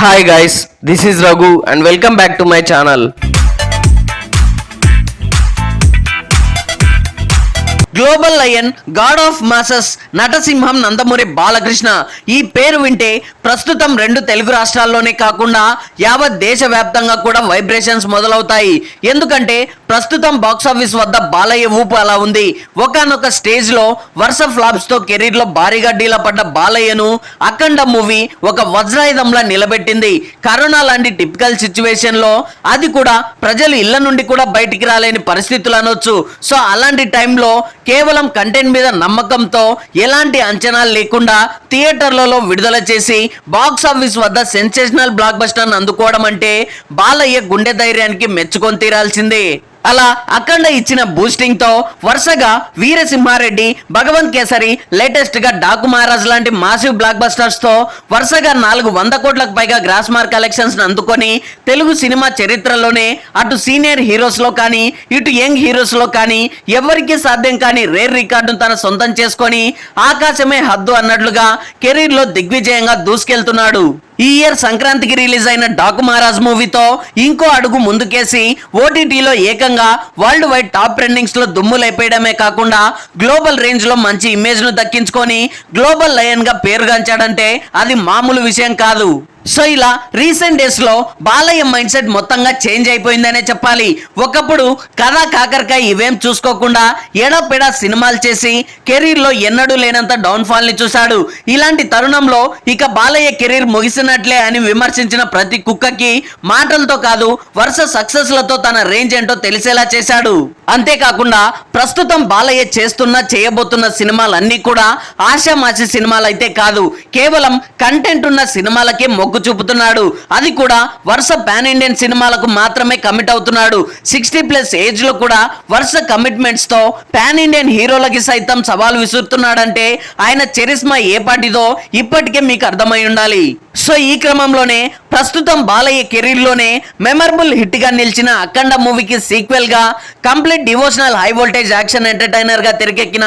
Hi guys, this is Raghu and welcome back to my channel. Global lion, god of masses, నటసింహం నందమూరి బాలకృష్ణ ఈ పేరు వింటే ప్రస్తుతం రెండు తెలుగు రాష్ట్రాల్లోనే కాకుండా యావత్ దేశవ్యాప్తంగా కూడా వైబ్రేషన్స్ మొదలవుతాయి. ఎందుకంటే ప్రస్తుతం బాక్సాఫీస్ వద్ద బాలయ్య ఊపు అలా ఉంది. ఒకానొక స్టేజ్ లో వరుస ఫ్లాప్స్ తో కెరీర్ లో భారీగా డీలా పడ్డ బాలయ్యను అఖండ మూవీ ఒక వజ్రాయుధంలా నిలబెట్టింది. కరోనా లాంటి టిపికల్ సిచ్యువేషన్ లో అది కూడా ప్రజలు ఇళ్ల నుండి కూడా బయటికి రాలేని పరిస్థితులు అనొచ్చు. సో అలాంటి టైంలో కేవలం కంటెంట్ మీద నమ్మకంతో ఎలాంటి అంచనాలు లేకుండా థియేటర్లలో విడుదల చేసి బాక్స్ ఆఫీస్ వద్ద సెన్సేషనల్ బ్లాక్ బస్టర్ అందుకోవడం అంటే బాలయ్య గుండె ధైర్యానికి మెచ్చుకొని తీరాల్సిందే. అలా అఖండ ఇచ్చిన బూస్టింగ్ తో వరుసగా వీరసింహారెడ్డి, భగవంత్ కేసరి, లేటెస్ట్ గా డాకు మహారాజ్ లాంటి మాసివ్ బ్లాక్ బస్టర్స్ తో వరుసగా 400 కోట్లకు పైగా గ్రాస్ మార్క్ కలెక్షన్స్ అందుకొని తెలుగు సినిమా చరిత్రలోనే అటు సీనియర్ హీరోస్ లో కానీ ఇటు యంగ్ హీరోస్ లో కానీ ఎవరికి సాధ్యం కాని రేర్ రికార్డును తన సొంతం చేసుకొని ఆకాశమే హద్దు అన్నట్లుగా కెరీర్ లో దిగ్విజయంగా దూసుకెళ్తున్నాడు. ఈ ఇయర్ సంక్రాంతికి రిలీజ్ అయిన డాకు మహారాజ్ మూవీతో ఇంకో అడుగు ముందుకేసి ఓటీటీలో ఏకంగా వరల్డ్ వైడ్ టాప్ ట్రెండింగ్స్ లో దుమ్ములైపోయడమే కాకుండా గ్లోబల్ రేంజ్ లో మంచి ఇమేజ్ ను దక్కించుకొని గ్లోబల్ లయన్ గా పేరుగాంచాడంటే అది మామూలు విషయం కాదు. సో ఇలా రీసెంట్ డేస్ లో బాలయ్య మైండ్ సెట్ మొత్తంగా చేంజ్ అయిపోయిందనే చెప్పాలి. ఒకప్పుడు కథ కాకరకాయ ఇవేం చూసుకోకుండా ఎడపెడా సినిమాలు చేసి కెరీర్ లో ఎన్నడూ లేనంత డౌన్ ఫాల్ ని చూశాడు. ఇలాంటి తరుణంలో ఇక బాలయ్య కెరీర్ ముగిసినట్లే అని విమర్శించిన ప్రతి కుక్కకి మాటలతో కాదు వరుస సక్సెస్ లతో తన రేంజ్ ఏంటో తెలిసేలా చేశాడు. అంతేకాకుండా ప్రస్తుతం బాలయ్య చేయబోతున్న సినిమాలన్నీ కూడా ఆషామాషి సినిమాలు అయితే కాదు, కేవలం కంటెంట్ ఉన్న సినిమాలకే మొగ్గు చూపుతున్నాడు. అది కూడా వరుస పాన్ ఇండియన్ సినిమాలకు మాత్రమే కమిట్ అవుతున్నాడు. 60+ ఏజ్ లో కూడా వరుస కమిట్మెంట్స్ తో పాన్ ఇండియన్ హీరోలకి సైతం సవాల్ విసురుతున్నాడంటే ఆయన చరిస్మా ఏ పాటిదో ఇప్పటికే మీకు అర్థమై ఉండాలి. సో ఈ క్రమంలోనే ప్రస్తుతం బాలయ్య కెరీర్ లోనే మెమరబుల్ హిట్ గా నిలిచిన అఖండ మూవీకి సీక్వెల్ గా complete devotional high voltage action entertainer గా తెరకెక్కిన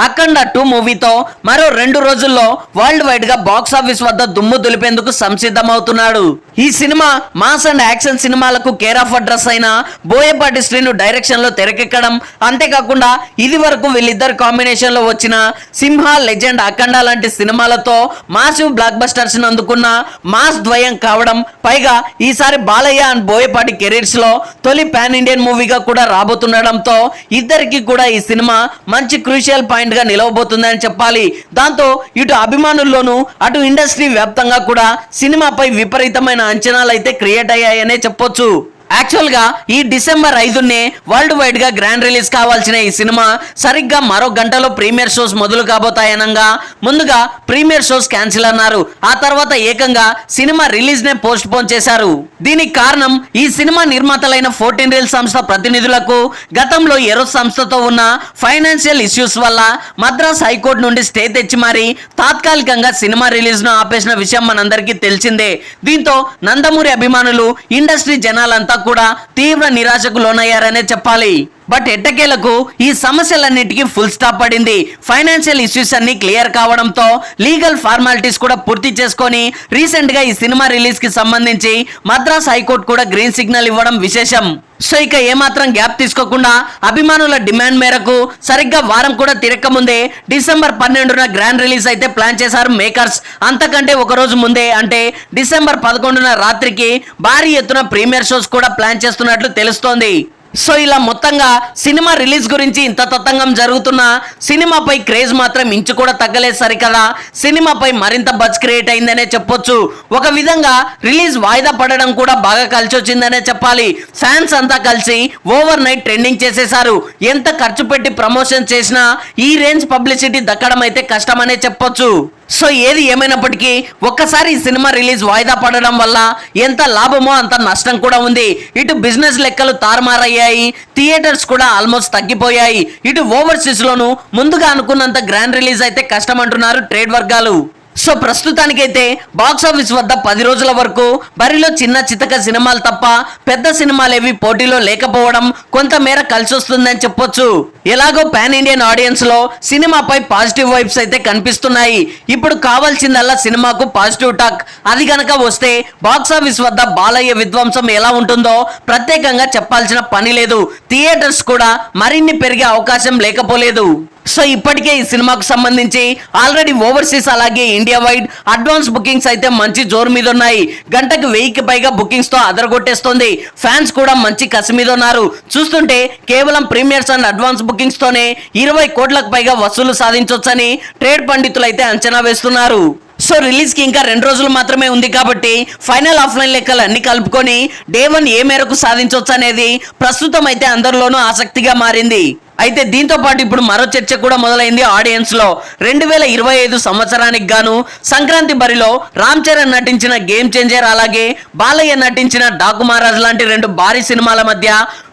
అఖండ 2 మూవీతో మరో 2 రోజుల్లో వరల్డ్ వైడ్ గా బాక్స్ ఆఫీస్ వద్ద దుమ్ము దులిపేందుకు సంసిద్ధమవుతున్నాడు. ఈ సినిమా మాస్ అండ్ యాక్షన్ సినిమాలకు కేర్ ఆఫ్ అడ్రస్ అయిన బోయపాటి శ్రీను డైరెక్షన్ లో తెరకెక్కడం, అంతేకాకుండా ఇది వరకు వీళ్ళిద్దరు కాంబినేషన్ లో వచ్చిన సింహ, లెజెండ్, అఖండ లాంటి సినిమాలతో మాసివ్ బ్లాక్ బస్టర్స్ అందుకున్న మాస్ ద్వయం కావడం, పైగా ఈసారి బాలయ్య అండ్ బోయపాటి కెరీర్స్ లో తొలి పాన్ ఇండియన్ మూవీగా కూడా రాబోతుండడంతో ఇద్దరికి కూడా ఈ సినిమా మంచి క్రూషియల్ పాయింట్ గా నిలవబోతుందని చెప్పాలి. దాంతో ఇటు అభిమానుల్లోనూ అటు ఇండస్ట్రీ వ్యాప్తంగా కూడా సినిమాపై విపరీతమైన అంచనాలు అయితే క్రియేట్ అయ్యాయనే చెప్పొచ్చు. యాక్చువల్ గా ఈ డిసెంబర్ 5నే వరల్డ్ వైడ్ గా గ్రాండ్ రిలీజ్ కావాల్సిన ఈ సినిమా సరిగ్గా మరో గంటలో ప్రీమియర్ షోస్ మొదలు కాబోతాయనగా ముందుగా ప్రీమియర్ షోస్ క్యాన్సిల్ అన్నారు. ఆ తర్వాత ఏకంగా సినిమా రిలీజ్ నే పోస్ట్ పోన్ చేశారు. దీనికి కారణం ఈ సినిమా నిర్మాతలైన 14 రీల్ సంస్థ ప్రతినిధులకు గతంలో ఎరో సంస్థతో ఉన్న ఫైనాన్షియల్ ఇష్యూస్ వల్ల మద్రాస్ హైకోర్టు నుండి స్టే తెచ్చి మరి తాత్కాలికంగా సినిమా రిలీజ్ ను ఆపేసిన విషయం మనందరికీ తెలిసిందే. దీంతో నందమూరి అభిమానులు, ఇండస్ట్రీ జనాలంతా కూడా తీవ్ర నిరాశకు లోనయ్యారనే చెప్పాలి. బట్ ఎట్టకేలకు ఈ సమస్యలన్నిటికీ ఫుల్ స్టాప్ పడింది. ఫైనాన్షియల్ ఇష్యూస్ అన్ని క్లియర్ కావడంతో లీగల్ ఫార్మాలిటీస్ కూడా పూర్తి చేసుకొని రీసెంట్ గా ఈ సినిమా రిలీజ్ కి సంబంధించి మద్రాస్ హైకోర్టు కూడా గ్రీన్ సిగ్నల్ ఇవ్వడం విశేషం. సో ఇక ఏమాత్రం గ్యాప్ తీసుకోకుండా అభిమానుల డిమాండ్ మేరకు సరిగ్గా వారం కూడా తిరక్క ముందే డిసెంబర్ 12న గ్రాండ్ రిలీజ్ అయితే ప్లాన్ చేశారు మేకర్స్. అంతకంటే ఒక రోజు ముందే అంటే డిసెంబర్ 11న రాత్రికి భారీ ఎత్తున ప్రీమియర్ షోస్ కూడా ప్లాన్ చేస్తున్నట్లు తెలుస్తోంది. సో ఇలా మొత్తంగా సినిమా రిలీజ్ గురించి ఇంత తతంగం జరుగుతున్న సినిమాపై క్రేజ్ మాత్రం ఇంచు కూడా తగ్గలేదు సరికదా. సినిమాపై మరింత బజ్ క్రియేట్ అయిందనే చెప్పొచ్చు. ఒక విధంగా రిలీజ్ వాయిదా పడడం కూడా బాగా కలిసి వచ్చిందనే చెప్పాలి. ఫ్యాన్స్ అంతా కలిసి ఓవర్ నైట్ ట్రెండింగ్ చేసేశారు. ఎంత ఖర్చు పెట్టి ప్రమోషన్ చేసినా ఈ రేంజ్ పబ్లిసిటీ దక్కడం అయితే కష్టమనే చెప్పొచ్చు. సో ఏది ఏమైనప్పటికీ ఒక్కసారి ఈ సినిమా రిలీజ్ వాయిదా పడడం వల్ల ఎంత లాభమో అంత నష్టం కూడా ఉంది. ఇటు బిజినెస్ లెక్కలు తారుమారయ్యాయి, థియేటర్స్ కూడా ఆల్మోస్ట్ తగ్గిపోయాయి. ఇటు ఓవర్సీస్ లోను ముందుగా అనుకున్నంత గ్రాండ్ రిలీజ్ అయితే కష్టం అంటున్నారు ట్రేడ్ వర్గాలు. సో ప్రస్తుతానికైతే బాక్స్ ఆఫీస్ వద్ద 10 రోజుల వరకు బరిలో చిన్న చితక సినిమాలు తప్ప పెద్ద సినిమాలేవి పోటీలో లేకపోవడం కొంతమేర కలిసి వస్తుందని చెప్పొచ్చు. ఎలాగో పాన్ ఇండియన్ ఆడియన్స్ లో సినిమాపై పాజిటివ్ వైబ్స్ అయితే కనిపిస్తున్నాయి. ఇప్పుడు కావాల్సిందల్లా సినిమాకు పాజిటివ్ టాక్. అది గనక వస్తే బాక్స్ ఆఫీస్ వద్ద బాలయ్య విధ్వంసం ఎలా ఉంటుందో ప్రత్యేకంగా చెప్పాల్సిన పని లేదు. థియేటర్స్ కూడా మరిన్ని పెరిగే అవకాశం లేకపోలేదు. సో ఇప్పటికే ఈ సినిమాకు సంబంధించి ఆల్రెడీ ఓవర్సీస్ అలాగే ఇండియా వైడ్ అడ్వాన్స్ బుకింగ్స్ అయితే మంచి జోరు మీద ఉన్నాయి. గంటకు 1000కి పైగా బుకింగ్స్ తో అదరగొట్టేస్తోంది. ఫ్యాన్స్ కూడా మంచి కసి మీద ఉన్నారు. చూస్తుంటే కేవలం ప్రీమియర్స్ అండ్ అడ్వాన్స్ బుకింగ్స్ తోనే 20 కోట్లకు పైగా వసూలు సాధించొచ్చని ట్రేడ్ పండితులు అయితే అంచనా వేస్తున్నారు. సో రిలీజ్ కి ఇంకా 2 రోజులు మాత్రమే ఉంది కాబట్టి ఫైనల్ ఆఫ్లైన్ లెక్కలు అన్ని కలుపుకొని డే 1 ఏ మేరకు సాధించవచ్చు అనేది ప్రస్తుతం అయితే అందరిలోనూ ఆసక్తిగా మారింది. అయితే దీంతో పాటు ఇప్పుడు మరో చర్చ కూడా మొదలైంది ఆడియన్స్ లో. 2025 సంవత్సరానికి గాను సంక్రాంతి బరిలో రామ్ చరణ్ నటించిన గేమ్ చేంజర్ అలాగే బాలయ్య నటించిన డాకు మహారాజ్ లాంటి 2 భారీ సినిమాల మధ్య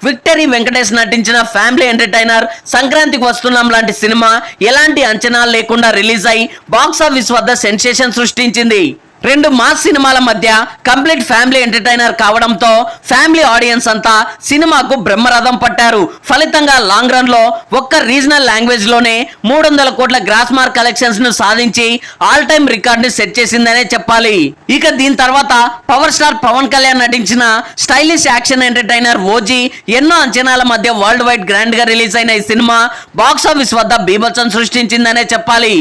విక్టరీ వెంకటేష్ నటించిన ఫ్యామిలీ ఎంటర్టైనర్ సంక్రాంతికి వస్తున్నాం లాంటి సినిమా ఎలాంటి అంచనాలు లేకుండా రిలీజ్ అయి బాక్స్ ఆఫీస్ వద్ద సెన్సేషన్ సృష్టించింది. 2 మాస్ సినిమాల మధ్య కంప్లీట్ ఫ్యామిలీ ఎంటర్టైనర్ కావడంతో ఫ్యామిలీ ఆడియన్స్ అంతా సినిమాకు బ్రహ్మరథం పట్టారు. ఫలితంగా లాంగ్ రన్ లో ఒక్క రీజనల్ లాంగ్వేజ్ లోనే 300 కోట్ల గ్రాస్ మార్క్ కలెక్షన్స్ ను సాధించి ఆల్ టైమ్ రికార్డ్ ని సెట్ చేసిందనే చెప్పాలి. ఇక దీని తర్వాత పవర్ స్టార్ పవన్ కళ్యాణ్ నటించిన స్టైలిష్ యాక్షన్ ఎంటర్టైనర్ ఓజీ ఎన్నో అంచనాల మధ్య వరల్డ్ వైడ్ గ్రాండ్ గా రిలీజ్ అయిన ఈ సినిమా బాక్స్ ఆఫీస్ వద్ద బీభత్సం సృష్టించిందనే చెప్పాలి.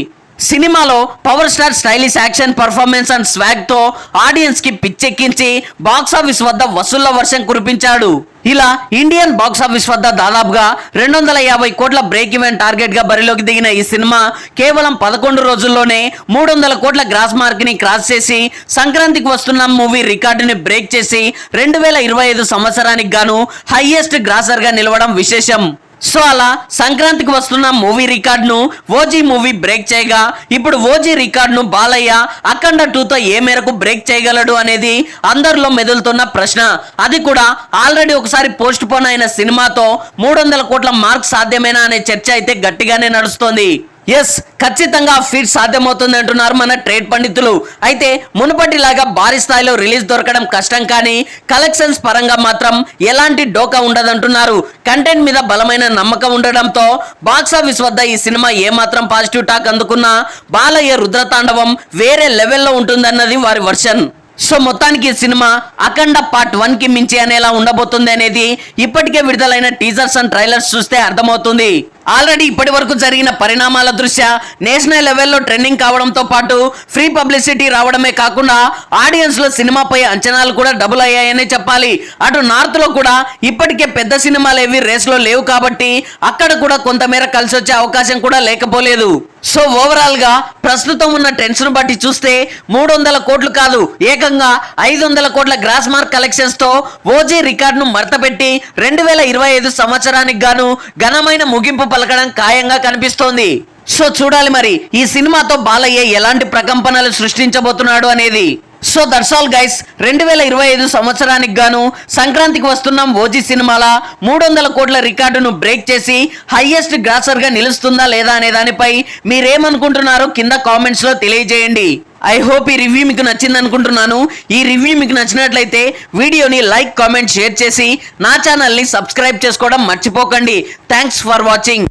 సినిమాలో power star stylish action performance and swag తో ఆడియన్స్ కి పిచ్చెక్కించి బాక్స్ ఆఫీస్ వద్ద వసూళ్ల వర్షం కురిపించాడు. ఇలా ఇండియన్ బాక్స్ ఆఫీస్ వద్ద దాదాపుగా 250 కోట్ల బ్రేక్ ఈవెన్ టార్గెట్ గా బరిలోకి దిగిన ఈ సినిమా కేవలం 11 రోజుల్లోనే 300 కోట్ల గ్రాస్ మార్క్ ని క్రాస్ చేసి సంక్రాంతికి వస్తున్న మూవీ రికార్డుని బ్రేక్ చేసి 2025 సంవత్సరానికి గాను హైయెస్ట్ గ్రాసర్ గా నిలవడం విశేషం. సో అలా సంక్రాంతికి వస్తున్న మూవీ రికార్డును ఓజీ మూవీ బ్రేక్ చేయగా ఇప్పుడు ఓజీ రికార్డును బాలయ్య అఖండ 2తో ఏ మేరకు బ్రేక్ చేయగలడు అనేది అందరిలో మెదులుతున్న ప్రశ్న. అది కూడా ఆల్రెడీ ఒకసారి పోస్ట్ పోన్ అయిన సినిమాతో 300 కోట్ల మార్క్ సాధ్యమేనా అనే చర్చ అయితే గట్టిగానే నడుస్తోంది. ఎస్, ఖచ్చితంగా ఫీట్ సాధ్యమవుతుంది అంటున్నారు మన ట్రేడ్ పండితులు. అయితే మునుపటిలాగా భారీ స్థాయిలో రిలీజ్ దొరకడం కష్టం, కానీ కలెక్షన్స్ పరంగా మాత్రం ఎలాంటి డోకా ఉండదంటున్నారు. కంటెంట్ మీద బలమైన నమ్మకం ఉండడంతో బాక్స్ ఆఫీస్ వద్ద ఈ సినిమా ఏమాత్రం పాజిటివ్ టాక్ అందుకున్నా బాలయ్య రుద్రతాండవం వేరే లెవెల్లో ఉంటుందన్నది వారి వర్షన్. సో మొత్తానికి ఈ సినిమా అఖండ పార్ట్ 1 కి మించి అనేలా ఉండబోతుంది అనేది ఇప్పటికే విడుదలైన టీజర్స్ అండ్ ట్రైలర్స్ చూస్తే అర్థమవుతుంది. ఆల్రెడీ ఇప్పటి వరకు జరిగిన పరిణామాల దృష్ట్యా నేషనల్ లెవెల్లో ట్రెండింగ్ కావడంతో పాటు ఫ్రీ పబ్లిసిటీ రావడమే కాకుండా ఆడియన్స్ లో సినిమాపై అంచనాలు కూడా డబుల్ అయ్యాయనే చెప్పాలి. అటు నార్త్ లో కూడా ఇప్పటికే పెద్ద సినిమాలు ఏవి రేస్ లో లేవు కాబట్టి అక్కడ కూడా కొంతమేర కలిసి వచ్చే అవకాశం కూడా లేకపోలేదు. సో ఓవరాల్ గా ప్రస్తుతం ఉన్న టెన్షన్ బట్టి చూస్తే 300 కోట్లు కాదు, ఏకంగా 500 కోట్ల గ్రాస్ మార్క్ కలెక్షన్స్ తో ఓజీ రికార్డును మర్తపెట్టి 2025 సంవత్సరానికి గాను ఘనమైన ముగింపు పలకడం ఖాయంగా కనిపిస్తోంది. సో చూడాలి మరి ఈ సినిమాతో బాలయ్య ఎలాంటి ప్రకంపనలు సృష్టించబోతున్నాడు అనేది. సో దట్స్ ఆల్ గైస్, 2025 సంవత్సరానికి గాను సంక్రాంతికి వస్తున్నాం ఓజీ సినిమాల 300 కోట్ల రికార్డును బ్రేక్ చేసి హైయెస్ట్ గ్రాసర్ గా నిలుస్తుందా లేదా అనే దానిపై మీరేమనుకుంటున్నారో కింద కామెంట్స్ లో తెలియజేయండి. ఐ హోప్ ఈ రివ్యూ మీకు నచ్చింది అనుకుంటున్నాను. ఈ రివ్యూ మీకు నచ్చినట్లయితే వీడియోని లైక్, కామెంట్, షేర్ చేసి నా ఛానల్ని సబ్స్క్రైబ్ చేసుకోవడం మర్చిపోకండి. Thanks for watching.